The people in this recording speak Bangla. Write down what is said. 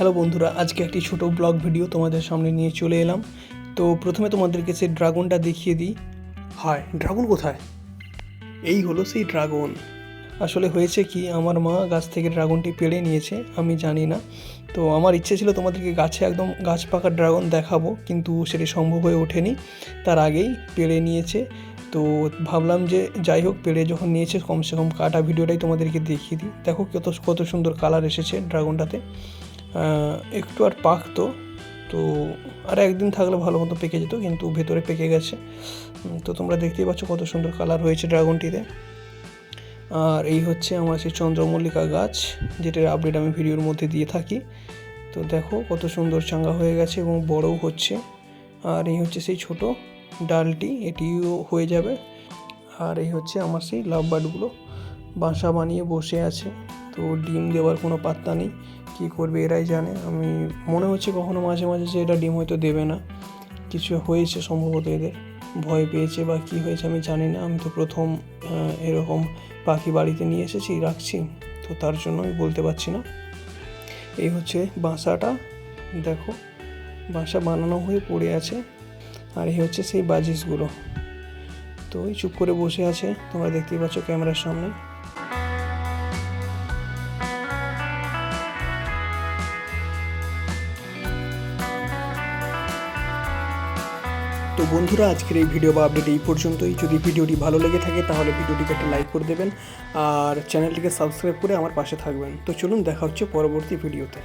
হ্যালো বন্ধুরা, আজকে একটি ছোট ব্লগ ভিডিও তোমাদের সামনে নিয়ে চলে এলাম। তো প্রথমে তোমাদেরকে সেই ড্রাগনটা দেখিয়ে দিই। হায়, ড্রাগন কোথায়? এই হলো সেই ড্রাগন। আসলে হয়েছে কি, আমার মা গাছ থেকে ড্রাগনটি পেড়ে নিয়েছে, আমি জানি না। তো আমার ইচ্ছে ছিল তোমাদেরকে গাছে একদম গাছ পাকা ড্রাগন দেখাবো, কিন্তু সেটি সম্ভব হয়ে ওঠেনি। তার আগেই পেড়ে নিয়েছে। তো ভাবলাম যে যাই হোক, পেড়ে যখন নিয়েছে কমসে কম কাটা ভিডিওটাই তোমাদেরকে দেখিয়ে দিই। দেখো কত সুন্দর কালার এসেছে ড্রাগনটাতে। একটু আর পাকতো, তো আর একদিন থাকলে ভালো মতো পেকে যেত, কিন্তু ভেতরে পেকে গেছে। তো তোমরা দেখতেই পাচ্ছ কত সুন্দর কালার হয়েছে ড্রাগনটিতে। আর এই হচ্ছে আমার সেই চন্দ্রমল্লিকা গাছ, যেটার আপডেট আমি ভিডিওর মধ্যে দিয়ে থাকি। তো দেখো কত সুন্দর চাঙ্গা হয়ে গেছে এবং বড়ও হচ্ছে। আর এই হচ্ছে সেই ছোট ডালটি, এটিও হয়ে যাবে। আর এই হচ্ছে আমার সেই লাভ বার্ডগুলো বাসা বানিয়ে বসে আছে। তো ডিম দেওয়ার কোনো পাত্তা নেই, কী করবে এরাই জানে। আমি মনে হচ্ছে কখনো মাঝে মাঝে যে এটা ডিম হয়তো দেবে না, কিছু হয়েছে সম্ভবত, এদের ভয় পেয়েছে বা কী হয়েছে আমি জানি না। আমি তো প্রথম এরকম পাখি বাড়িতে নিয়ে এসেছি, রাখছি, তো তার জন্য আমি বলতে পারছি না। এই হচ্ছে বাসাটা, দেখো বাসা বানানো হয়ে পড়ে আছে। আর এই হচ্ছে সেই বাজিসগুলো, তো ওই চুপ করে বসে আছে, তোমরা দেখতেই পাচ্ছ ক্যামেরার সামনে। তো বন্ধুরা, আজকের এই ভিডিও বা আপডেট এই পর্যন্তই। যদি ভিডিওটি ভালো লেগে থাকে তাহলে ভিডিওটিকে একটা লাইক করে দেবেন আর চ্যানেলটিকে সাবস্ক্রাইব করে আমার পাশে থাকবেন। তো চলুন, দেখা হচ্ছে পরবর্তী ভিডিওতে।